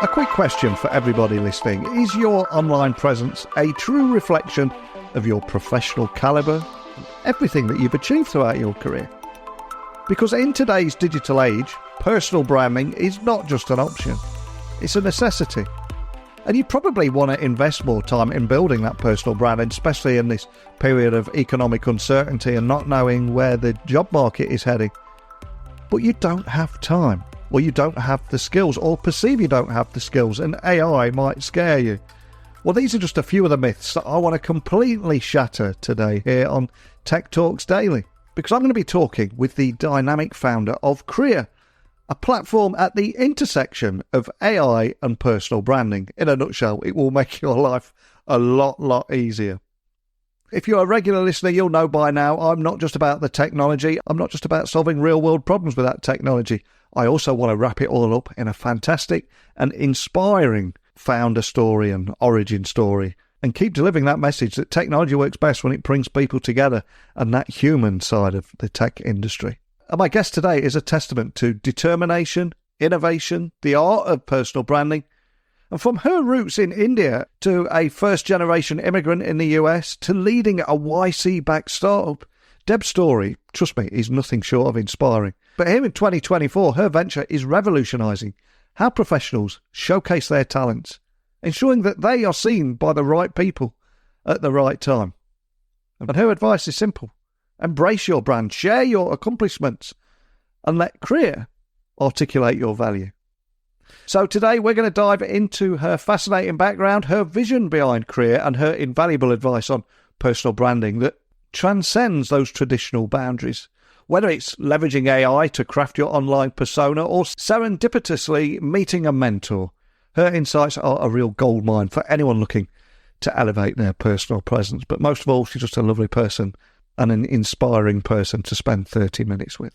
A quick question for everybody listening. Is your online presence a true reflection of your professional calibre, everything that you've achieved throughout your career? Because in today's digital age, personal branding is not just an option, it's a necessity. And you probably want to invest more time in building that personal branding, especially in this period of economic uncertainty and not knowing where the job market is heading. But you don't have time, or you don't have the skills, or perceive you don't have the skills, and AI might scare you. Well, these are just a few of the myths that I want to completely shatter today here on Tech Talks Daily, because I'm going to be talking with the dynamic founder of Criya, a platform at the intersection of AI and personal branding. In a nutshell, it will make your life a lot easier. If you're a regular listener, you'll know by now I'm not just about the technology. I'm not just about solving real-world problems with that technology. I also want to wrap it all up in a fantastic and inspiring founder story and origin story, and keep delivering that message that technology works best when it brings people together and that human side of the tech industry. And my guest today is a testament to determination, innovation, the art of personal branding. And from her roots in India to a first-generation immigrant in the US to leading a YC-backed startup, Deb's story, trust me, is nothing short of inspiring. But here in 2024, her venture is revolutionizing how professionals showcase their talents, ensuring that they are seen by the right people at the right time. And her advice is simple. Embrace your brand, share your accomplishments, and let Criya articulate your value. So today we're going to dive into her fascinating background, her vision behind Criya, and her invaluable advice on personal branding that transcends those traditional boundaries. Whether it's leveraging AI to craft your online persona or serendipitously meeting a mentor, her insights are a real goldmine for anyone looking to elevate their personal presence. But most of all, she's just a lovely person and an inspiring person to spend 30 minutes with.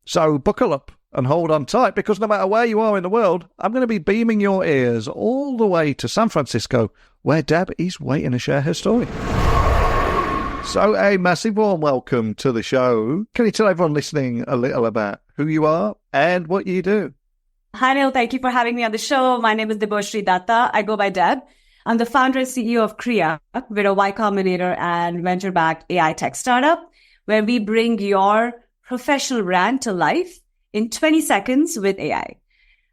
So buckle up and hold on tight, because no matter where you are in the world, I'm going to be beaming your ears all the way to San Francisco, where Deb is waiting to share her story. So a massive warm welcome to the show. Can you tell everyone listening a little about who you are and what you do? Hi, Neil. Thank you for having me on the show. My name is Deboshree Dutta. I go by Deb. I'm the founder and CEO of Criya. We're a Y Combinator and venture-backed AI tech startup where we bring your professional brand to life in 20 seconds with AI.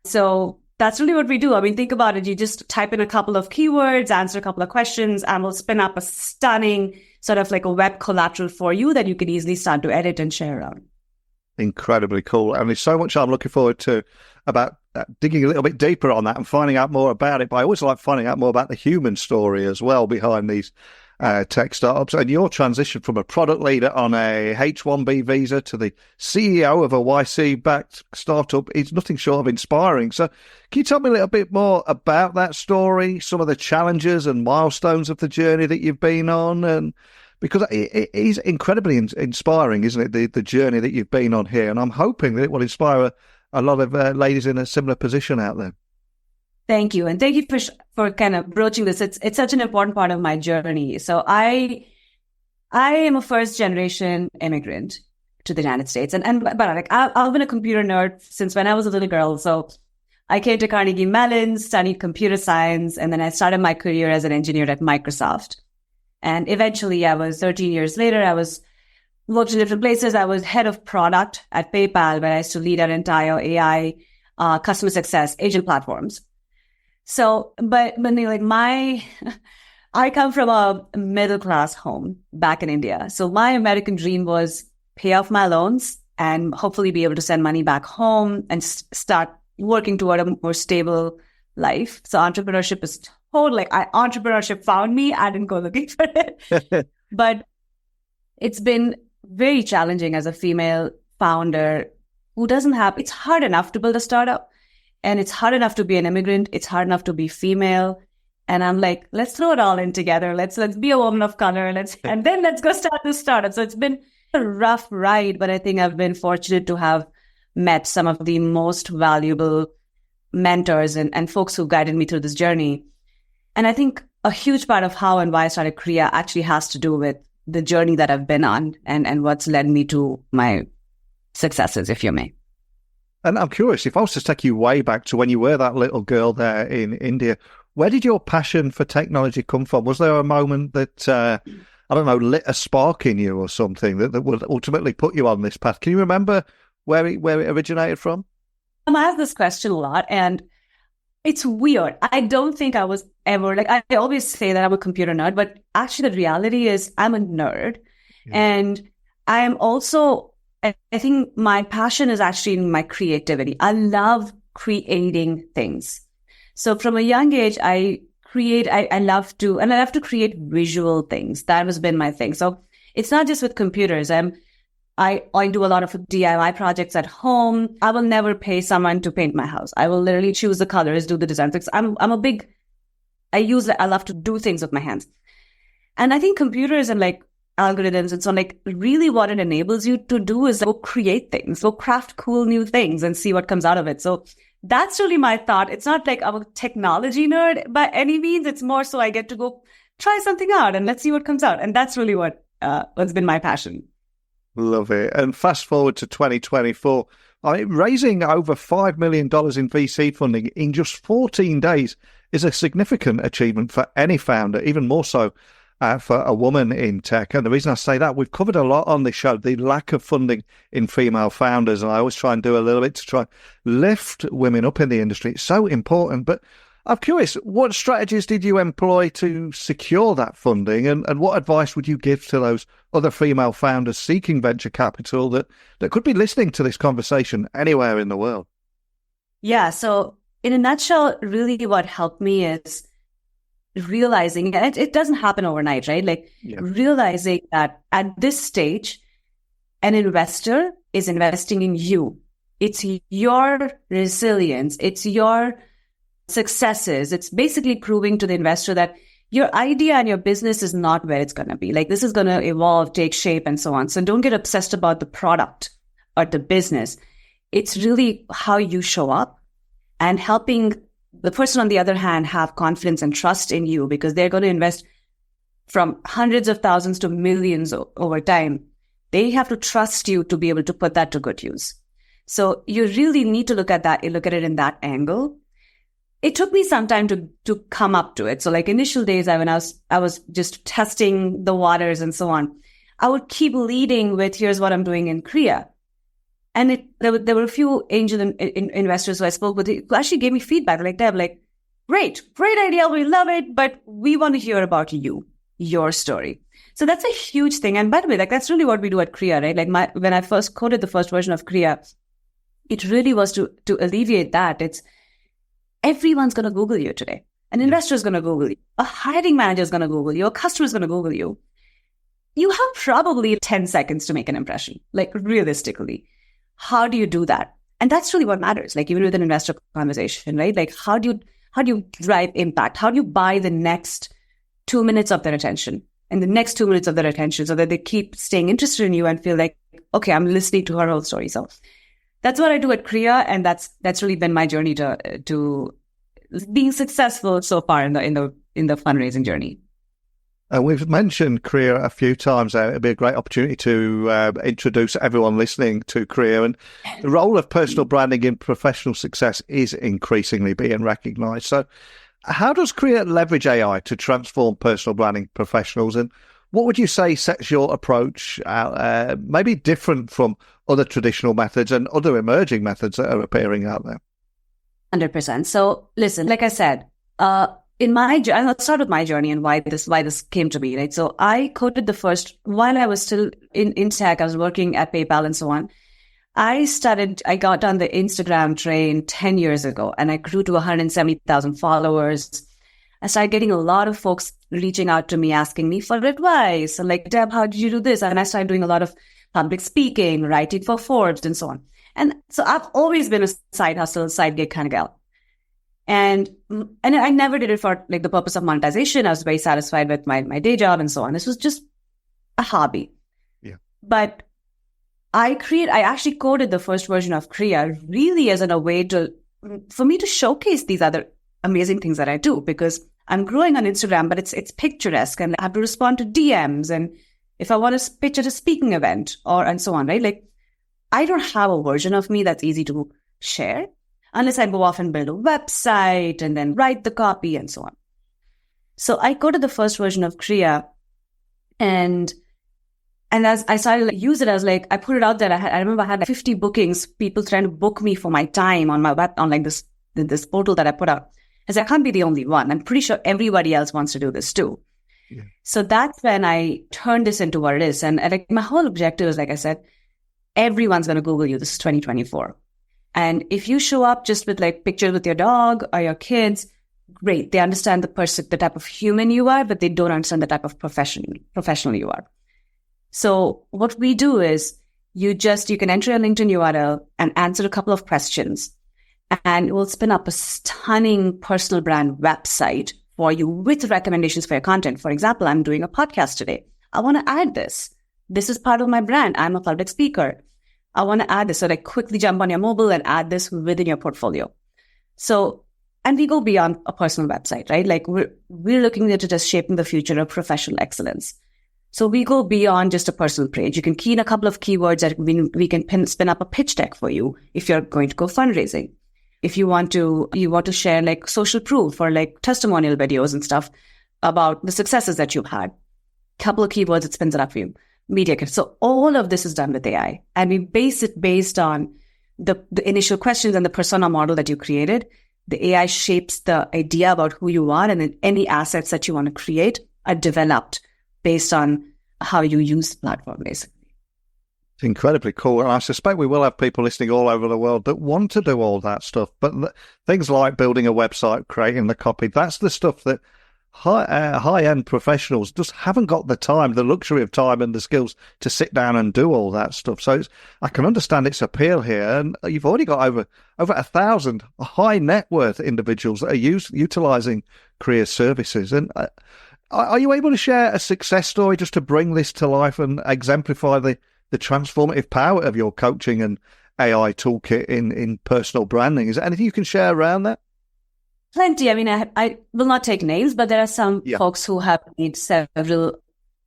So that's really what we do. I mean, think about it. You just type in a couple of keywords, answer a couple of questions, and we'll spin up a stunning sort of like a web collateral for you that you can easily start to edit and share around. Incredibly cool. And there's so much I'm looking forward to about digging a little bit deeper on that and finding out more about it. But I always like finding out more about the human story as well behind these tech startups. And your transition from a product leader on a H-1B visa to the CEO of a YC-backed startup is nothing short of inspiring. So can you tell me a little bit more about that story, some of the challenges and milestones of the journey that you've been on? And because it is incredibly inspiring, isn't it, the journey that you've been on here? And I'm hoping that it will inspire a lot of ladies in a similar position out there. Thank you. And thank you for kind of broaching this. It's such an important part of my journey. So I am a first generation immigrant to the United States. But like I've been a computer nerd since when I was a little girl. So I came to Carnegie Mellon, studied computer science, and then I started my career as an engineer at Microsoft. And eventually 13 years later, I worked in different places. I was head of product at PayPal, where I used to lead our entire AI customer success agent platforms. So, but like I come from a middle class home back in India. So my American dream was pay off my loans and hopefully be able to send money back home and start working toward a more stable life. So entrepreneurship is totally entrepreneurship found me. I didn't go looking for it, but it's been very challenging as a female founder who doesn't have, it's hard enough to build a startup. And it's hard enough to be an immigrant. It's hard enough to be female. And I'm like, let's throw it all in together. Let's be a woman of color. And then let's go start this startup. So it's been a rough ride, but I think I've been fortunate to have met some of the most valuable mentors and folks who guided me through this journey. And I think a huge part of how and why I started Criya actually has to do with the journey that I've been on and what's led me to my successes, if you may. And I'm curious, if I was to take you way back to when you were that little girl there in India, where did your passion for technology come from? Was there a moment that, I don't know, lit a spark in you or something that would ultimately put you on this path? Can you remember where it originated from? I ask this question a lot, and it's weird. I don't think I was ever, like, I always say that I'm a computer nerd, but actually the reality is I'm a nerd. Yeah. And I'm also, I think my passion is actually in my creativity. I love creating things. So from a young age, I love to create visual things. That has been my thing. So it's not just with computers. I do a lot of DIY projects at home. I will never pay someone to paint my house. I will literally choose the colors, do the design. I love to do things with my hands. And I think computers and like algorithms and so on, like really what it enables you to do is go create things, go craft cool new things and see what comes out of it. So that's really my thought. It's not like I'm a technology nerd by any means. It's more so I get to go try something out and let's see what comes out. And that's really what's been my passion. Love it. And fast forward to 2024, raising over $5 million in VC funding in just 14 days is a significant achievement for any founder, even more so for a woman in tech. And the reason I say that, we've covered a lot on this show, the lack of funding in female founders. And I always try and do a little bit to try lift women up in the industry. It's so important. But I'm curious, what strategies did you employ to secure that funding, and what advice would you give to those other female founders seeking venture capital that could be listening to this conversation anywhere in the world? Yeah, so in a nutshell, really what helped me is realizing, and it doesn't happen overnight, right? Like realizing that at this stage, an investor is investing in you. It's your resilience. It's your successes. It's basically proving to the investor that your idea and your business is not where it's going to be. Like this is going to evolve, take shape, and so on. So don't get obsessed about the product or the business. It's really how you show up and helping the person on the other hand have confidence and trust in you, because they're going to invest from hundreds of thousands to millions over time. They have to trust you to be able to put that to good use. So you really need to look at it in that angle. It took me some time to come up to it. So like initial days, when I was just testing the waters and so on, I would keep leading with, here's what I'm doing in Criya. And there were a few angel investors who I spoke with who actually gave me feedback like, Deb, like, great idea. We love it, but we want to hear about you, your story. So that's a huge thing. And by the way, like that's really what we do at Criya, right? Like when I first coded the first version of Criya, it really was to alleviate that. It's everyone's going to Google you today. An investor is going to Google you. A hiring manager is going to Google you. A customer is going to Google you. You have probably 10 seconds to make an impression, like realistically. How do you do that? And that's really what matters. Like even with an investor conversation, right? Like how do you drive impact? How do you buy the next 2 minutes of their attention and the next 2 minutes of their attention so that they keep staying interested in you and feel like, okay, I'm listening to her whole story. So that's what I do at Criya, and that's really been my journey to being successful so far in the fundraising journey. We've mentioned Criya a few times. It'd be a great opportunity to introduce everyone listening to Criya. And the role of personal branding in professional success is increasingly being recognised. So, how does Criya leverage AI to transform personal branding professionals? And what would you say sets your approach out, maybe different from other traditional methods and other emerging methods that are appearing out there? 100%. So listen, like I said, let's start with my journey and why this came to me, right? So I coded the first, while I was still in tech, I was working at PayPal and so on. I got on the Instagram train 10 years ago and I grew to 170,000 followers. I started getting a lot of folks reaching out to me, asking me for advice. And like, Deb, how did you do this? And I started doing a lot of public speaking, writing for Forbes and so on. And so I've always been a side hustle, side gig kind of gal. And I never did it for like the purpose of monetization. I was very satisfied with my day job and so on. This was just a hobby. Yeah. But I actually coded the first version of Criya really as a way for me to showcase these other amazing things that I do, because I'm growing on Instagram, but it's picturesque and I have to respond to DMs. And if I want to pitch at a speaking event and so on, right? Like I don't have a version of me that's easy to share unless I go off and build a website and then write the copy and so on. So I go to the first version of Criya, and as I started to use it, I was like, I put it out there. I remember I had like 50 bookings, people trying to book me for my time on my web, on like this portal that I put out. I said, I can't be the only one. I'm pretty sure everybody else wants to do this too. Yeah. So that's when I turned this into what it is. And like my whole objective is, like I said, everyone's going to Google you. This is 2024. And if you show up just with like pictures with your dog or your kids, great. They understand the type of human you are, but they don't understand the type of professional you are. So what we do is you can enter a LinkedIn URL and answer a couple of questions, and it will spin up a stunning personal brand website for you with recommendations for your content. For example, I'm doing a podcast today. I want to add this. This is part of my brand. I'm a public speaker. I want to add this. So like quickly jump on your mobile and add this within your portfolio. So, and we go beyond a personal website, right? Like we're looking at it as shaping the future of professional excellence. So we go beyond just a personal page. You can key in a couple of keywords that we can spin up a pitch deck for you if you're going to go fundraising. If you want to share like social proof or like testimonial videos and stuff about the successes that you've had. Couple of keywords, it spins it up for you. Media kit. So all of this is done with AI, and we base it based on the initial questions and the persona model that you created. The AI shapes the idea about who you are, and then any assets that you want to create are developed based on how you use the platform, basically. It's incredibly cool. And I suspect we will have people listening all over the world that want to do all that stuff. But things like building a website, creating the copy, that's the stuff that high-end professionals just haven't got the time, the luxury of time and the skills to sit down and do all that stuff. So I can understand its appeal here. And you've already got over 1,000 high net worth individuals that are utilizing Criya's services. And are you able to share a success story just to bring this to life and exemplify the transformative power of your coaching and AI toolkit in personal branding? Is there anything you can share around that? Plenty. I mean, I will not take names, but there are some folks who have made several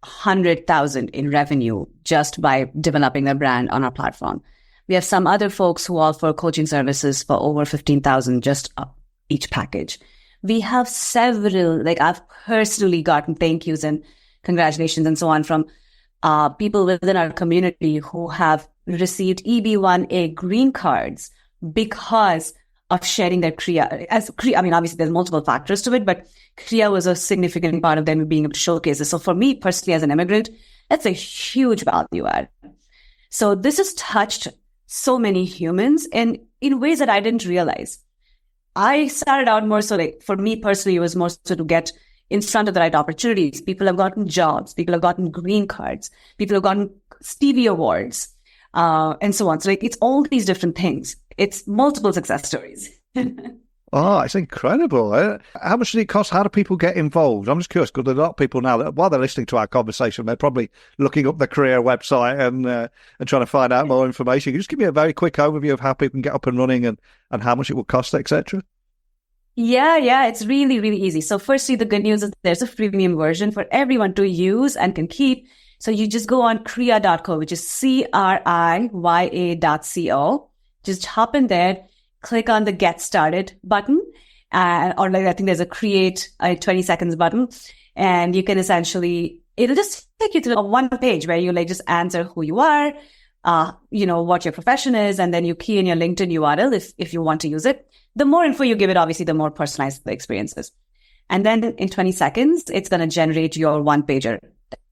100,000 in revenue just by developing their brand on our platform. We have some other folks who offer coaching services for over 15,000 just each package. We have several, like I've personally gotten thank yous and congratulations and so on from people within our community who have received EB1 Green Cards because of sharing their Criya. I mean, obviously there's multiple factors to it, but Criya was a significant part of them being able to showcase this. So for me personally as an immigrant, that's a huge value add. So this has touched so many humans and in ways that I didn't realize. I started out more so like, for me personally, it was more so to get in front of the right opportunities. People have gotten jobs, people have gotten green cards, people have gotten Stevie Awards, and so on. So like, it's all these different things. It's multiple success stories. Oh, it's incredible. How much does it cost? How do people get involved? I'm just curious because there's a lot of people now that while they're listening to our conversation, they're probably looking up the Criya website and trying to find out more information. Can you just give me a very quick overview of how people can get up and running and how much it will cost, etc.? Yeah, it's really, really easy. So firstly, the good news is there's a freemium version for everyone to use and can keep. So you just go on Criya.co, which is CRIYA.co. Just hop in there, click on the Get Started button, or like I think there's a Create 20 seconds button, and you can essentially, it'll just take you to a one page where you like just answer who you are, what your profession is, and then you key in your LinkedIn URL if you want to use it. The more info you give it, obviously, the more personalized the experience is. And then in 20 seconds, it's going to generate your one pager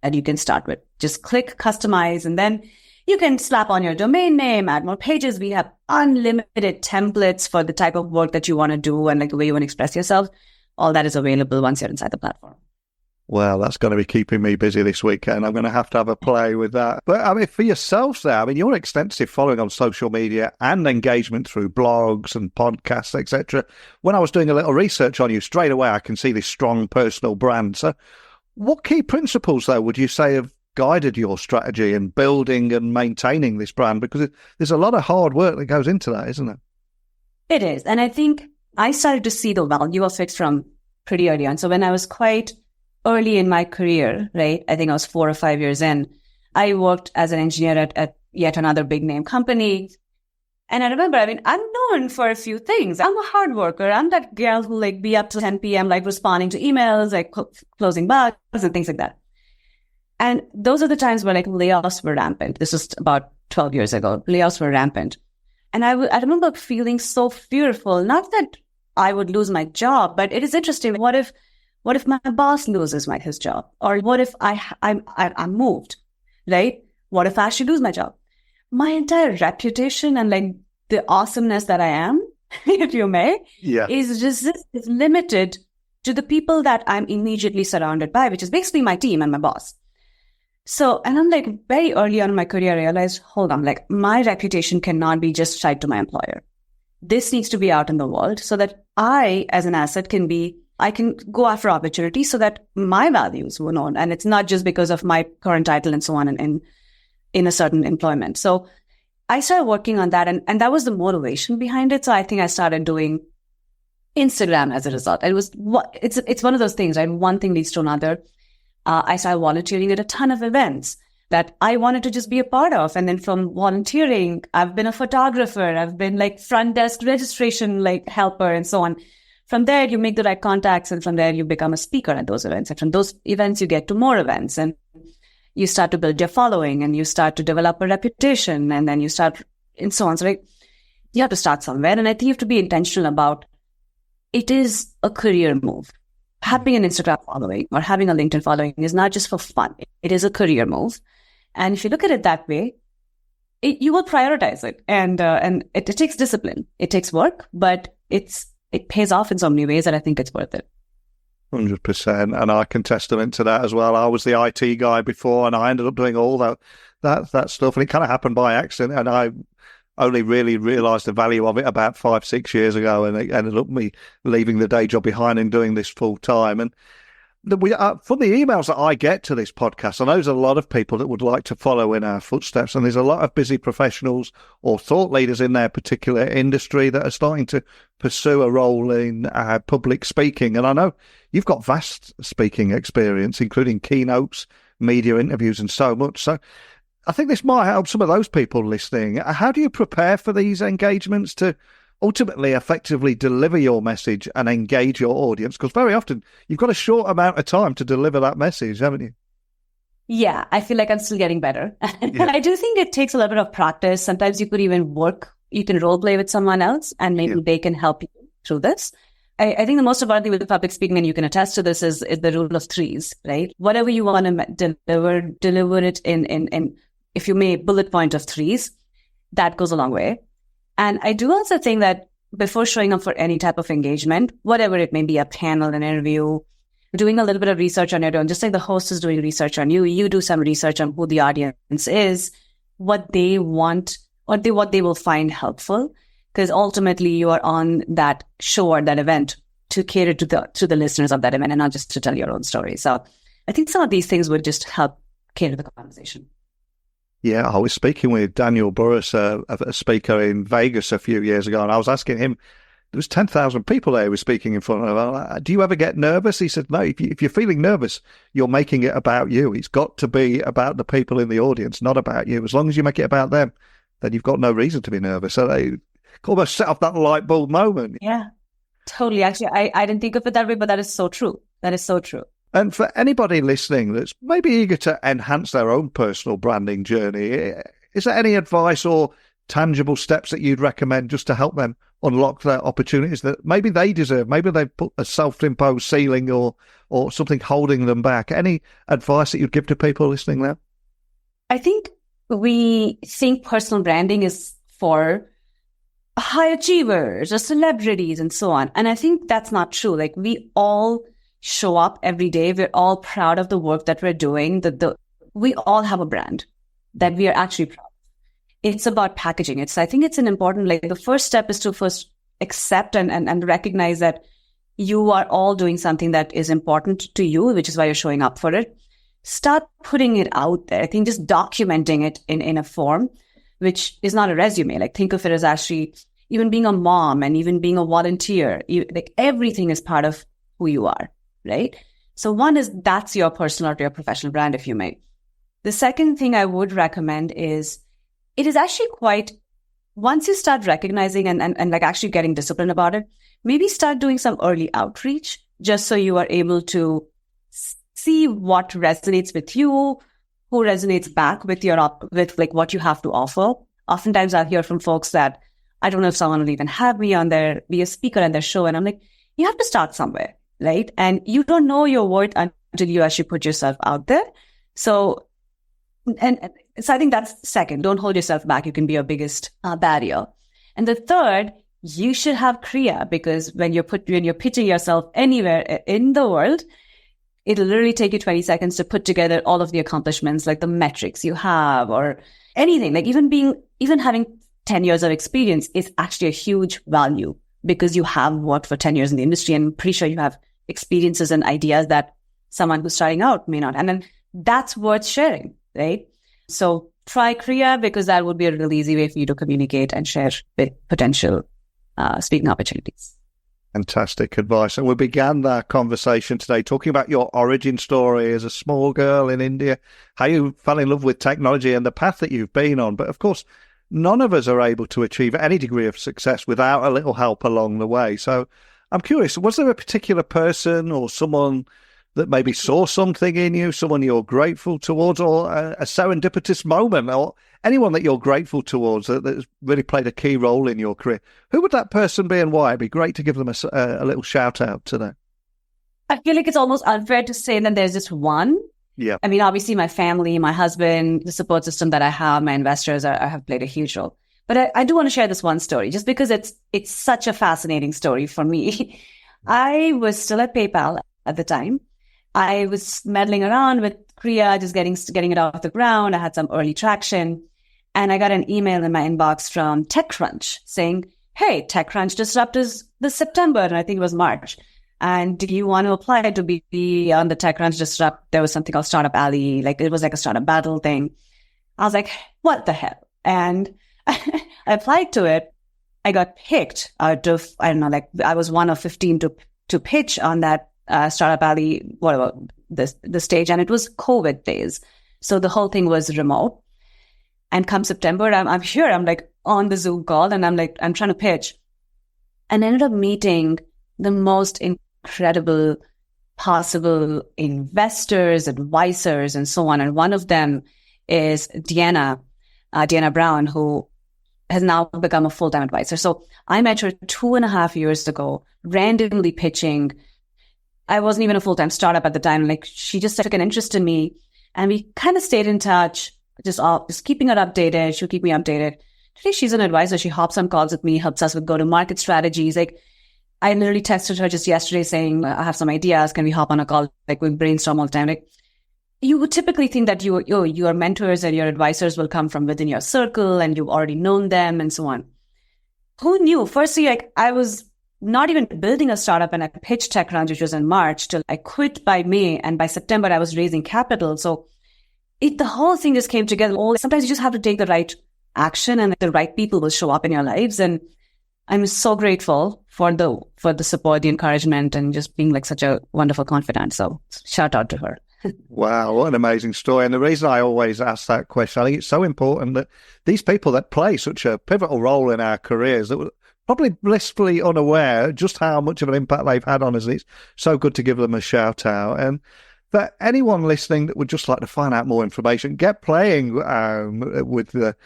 that you can start with. Just click customize, and then you can slap on your domain name, add more pages. We have unlimited templates for the type of work that you want to do and like the way you want to express yourself. All that is available once you're inside the platform. Well, that's going to be keeping me busy this weekend. I'm going to have a play with that. But I mean, for yourselves there, I mean, your extensive following on social media and engagement through blogs and podcasts, etc. When I was doing a little research on you, straight away, I can see this strong personal brand. So what key principles, though, would you say have guided your strategy in building and maintaining this brand? Because there's a lot of hard work that goes into that, isn't it? It is. And I think I started to see the value of it from pretty early on. So when I was quite early in my career, right, I think I was 4 or 5 years in, I worked as an engineer at yet another big name company. And I remember, I'm known for a few things. I'm a hard worker. I'm that girl who like be up till 10 p.m., like responding to emails, like closing bugs and things like that. And those are the times where like layoffs were rampant. This was about 12 years ago. Layoffs were rampant. And I remember feeling so fearful, not that I would lose my job, but it is interesting. What if my boss loses his job? Or what if I'm moved, right? What if I actually lose my job? My entire reputation and like the awesomeness that I am, if you may, is limited to the people that I'm immediately surrounded by, which is basically my team and my boss. So, and I'm like very early on in my career, I realized, hold on, like my reputation cannot be just tied to my employer. This needs to be out in the world so that I, as an asset, I can go after opportunities so that my values were known. And it's not just because of my current title and so on and in a certain employment. So I started working on that and that was the motivation behind it. So I think I started doing Instagram as a result. It's one of those things, right? One thing leads to another. I started volunteering at a ton of events that I wanted to just be a part of. And then from volunteering, I've been a photographer. I've been like front desk registration, like helper and so on. From there, you make the right contacts. And from there, you become a speaker at those events. And from those events, you get to more events and you start to build your following and you start to develop a reputation and then you start and so on. So like, you have to start somewhere. And I think you have to be intentional about it is a career move. Having an Instagram following or having a LinkedIn following is not just for fun. It is a career move. And if you look at it that way, you will prioritize it. And it takes discipline. It takes work, but it pays off in so many ways that I think it's worth it. 100%. And I can testament to that as well. I was the IT guy before and I ended up doing all that stuff. And it kind of happened by accident. And I only really realised the value of it about 5-6 years ago, and it ended up me leaving the day job behind and doing this full time. And from the emails that I get to this podcast, I know there's a lot of people that would like to follow in our footsteps, and there's a lot of busy professionals or thought leaders in their particular industry that are starting to pursue a role in public speaking. And I know you've got vast speaking experience, including keynotes, media interviews, and so much. So I think this might help some of those people listening. How do you prepare for these engagements to ultimately effectively deliver your message and engage your audience? Because very often you've got a short amount of time to deliver that message, haven't you? Yeah, I feel like I'm still getting better. And I do think it takes a little bit of practice. Sometimes you could even you can role play with someone else and maybe they can help you through this. I think the most important thing with public speaking, and you can attest to this, is the rule of threes, right? Whatever you want to deliver it in if you may, bullet point of threes. That goes a long way. And I do also think that before showing up for any type of engagement, whatever it may be, a panel, an interview, doing a little bit of research on your own, just like the host is doing research on you, you do some research on who the audience is, what they want, or what they will find helpful. Because ultimately you are on that show or that event to cater to the listeners of that event and not just to tell your own story. So I think some of these things would just help cater the conversation. Yeah, I was speaking with Daniel Burris, a speaker in Vegas a few years ago, and I was asking him, there was 10,000 people there who were speaking in front of him. Do you ever get nervous? He said, no, if you're feeling nervous, you're making it about you. It's got to be about the people in the audience, not about you. As long as you make it about them, then you've got no reason to be nervous. So they almost set off that light bulb moment. Yeah, totally. Actually, I didn't think of it that way, but that is so true. That is so true. And for anybody listening that's maybe eager to enhance their own personal branding journey, is there any advice or tangible steps that you'd recommend just to help them unlock their opportunities that maybe they deserve? Maybe they've put a self-imposed ceiling or something holding them back. Any advice that you'd give to people listening now? I think we think personal branding is for high achievers or celebrities and so on. And I think that's not true. Like, we all show up every day. We're all proud of the work that we're doing. We all have a brand that we are actually proud of. It's about packaging it. So I think it's an important, like, the first step is to first accept and recognize that you are all doing something that is important to you, which is why you're showing up for it. Start putting it out there. I think just documenting it in a form, which is not a resume. Like, think of it as actually even being a mom and even being a volunteer. Like, everything is part of who you are, right? So one is that's your personal or your professional brand, if you may. The second thing I would recommend is it is actually quite once you start recognizing and like actually getting disciplined about it, maybe start doing some early outreach just so you are able to see what resonates with you, who resonates back with with like what you have to offer. Oftentimes I'll hear from folks that I don't know if someone will even have me be a speaker on their show. And I'm like, you have to start somewhere, right? And you don't know your worth until you actually put yourself out there. So I think that's second. Don't hold yourself back. You can be your biggest barrier. And the third, you should have Criya, because when you're pitching yourself anywhere in the world, it'll literally take you 20 seconds to put together all of the accomplishments, like the metrics you have or anything. Like even having 10 years of experience is actually a huge value because you have worked for 10 years in the industry, and I'm pretty sure you have experiences and ideas that someone who's starting out may not. And then that's worth sharing, right? So try Criya, because that would be a really easy way for you to communicate and share with potential speaking opportunities. Fantastic advice. And we began that conversation today talking about your origin story as a small girl in India, how you fell in love with technology and the path that you've been on. But of course, none of us are able to achieve any degree of success without a little help along the way. So I'm curious, was there a particular person or someone that maybe saw something in you, someone you're grateful towards, or a serendipitous moment, or anyone that you're grateful towards that has really played a key role in your career? Who would that person be and why? It'd be great to give them a little shout out today. I feel like it's almost unfair to say that there's just one. Yeah. I mean, obviously my family, my husband, the support system that I have, my investors have played a huge role. But I do want to share this one story just because it's such a fascinating story for me. I was still at PayPal at the time. I was meddling around with Criya, just getting it off the ground. I had some early traction, and I got an email in my inbox from TechCrunch saying, "Hey, TechCrunch Disrupt is this September," and I think it was March. "And do you want to apply to be on the TechCrunch Disrupt?" There was something called Startup Alley, like it was like a startup battle thing. I was like, "What the hell?" And I applied to it. I got picked out of, I don't know, like I was one of 15 to pitch on that Startup Alley, whatever, the stage. And it was COVID days. So the whole thing was remote. And come September, I'm here, I'm like on the Zoom call, and I'm trying to pitch. And I ended up meeting the most incredible possible investors, advisors, and so on. And one of them is Deanna Brown, who has now become a full-time advisor. So I met her 2.5 years ago, randomly pitching. I wasn't even a full-time startup at the time. Like, she just took an interest in me, and we kind of stayed in touch, just keeping her updated. She'll keep me updated. Today, she's an advisor. She hops on calls with me, helps us with go-to-market strategies. Like, I literally texted her just yesterday saying, I have some ideas. Can we hop on a call? Like, we brainstorm all the time. Like, you would typically think that your mentors and your advisors will come from within your circle, and you've already known them and so on. Who knew? Firstly, like, I was not even building a startup, and I pitched TechCrunch, which was in March, till I quit by May, and by September I was raising capital. So the whole thing just came together. Sometimes you just have to take the right action, and the right people will show up in your lives. And I'm so grateful for the support, the encouragement, and just being like such a wonderful confidant. So shout out to her. Wow, what an amazing story. And the reason I always ask that question, I think it's so important that these people that play such a pivotal role in our careers, that were probably blissfully unaware just how much of an impact they've had on us. It's so good to give them a shout out. And for anyone listening that would just like to find out more information, get playing with the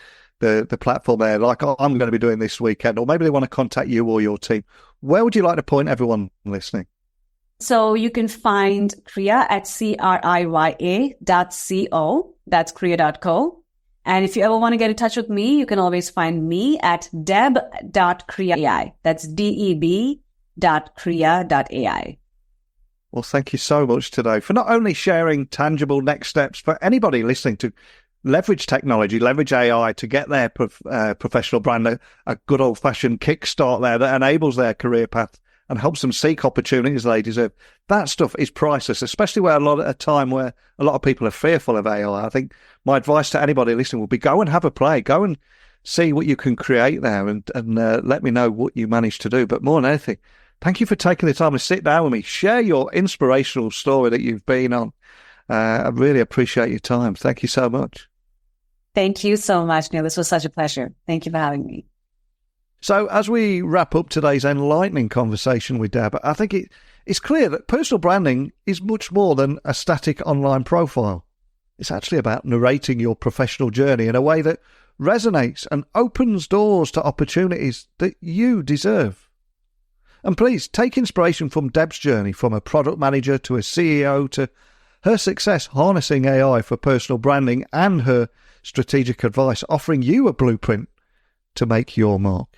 platform there, like I'm going to be doing this weekend, or maybe they want to contact you or your team. Where would you like to point everyone listening? So you can find Criya at Criya.co. That's Criya.co. And if you ever want to get in touch with me, you can always find me at deb.criya.ai. That's deb.criya.ai. Well, thank you so much today for not only sharing tangible next steps for anybody listening to leverage technology, leverage AI to get their professional brand a good old-fashioned kickstart there that enables their career path and helps them seek opportunities they deserve. That stuff is priceless, especially where a lot of people are fearful of AI. I think my advice to anybody listening would be go and have a play, go and see what you can create there, and let me know what you managed to do. But more than anything, thank you for taking the time to sit down with me, share your inspirational story that you've been on. I really appreciate your time. Thank you so much. Thank you so much, Neil. This was such a pleasure. Thank you for having me. So as we wrap up today's enlightening conversation with Deb, I think it's clear that personal branding is much more than a static online profile. It's actually about narrating your professional journey in a way that resonates and opens doors to opportunities that you deserve. And please take inspiration from Deb's journey, from a product manager to a CEO to her success harnessing AI for personal branding, and her strategic advice offering you a blueprint to make your mark.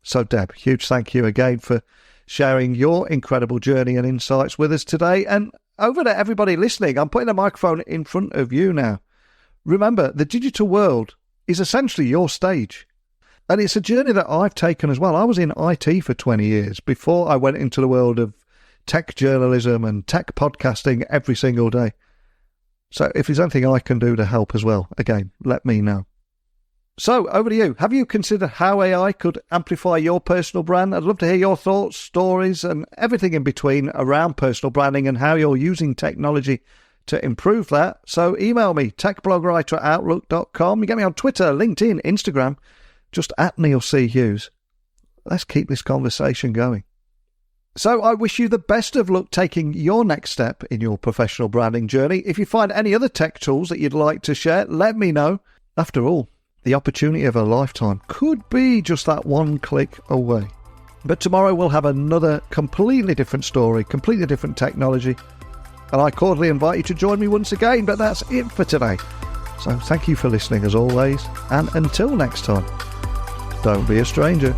So Deb, huge thank you again for sharing your incredible journey and insights with us today. And over to everybody listening, I'm putting the microphone in front of you now. Remember, the digital world is essentially your stage. And it's a journey that I've taken as well. I was in IT for 20 years before I went into the world of tech journalism and tech podcasting every single day. So if there's anything I can do to help as well, again, let me know. So, over to you. Have you considered how AI could amplify your personal brand? I'd love to hear your thoughts, stories, and everything in between around personal branding and how you're using technology to improve that. So, email me, techblogwriter@outlook.com. You get me on Twitter, LinkedIn, Instagram, just @NeilC.Hughes. Let's keep this conversation going. So, I wish you the best of luck taking your next step in your professional branding journey. If you find any other tech tools that you'd like to share, let me know. After all, the opportunity of a lifetime could be just that one click away. But tomorrow we'll have another completely different story, completely different technology. And I cordially invite you to join me once again. But that's it for today. So thank you for listening as always. And until next time, don't be a stranger.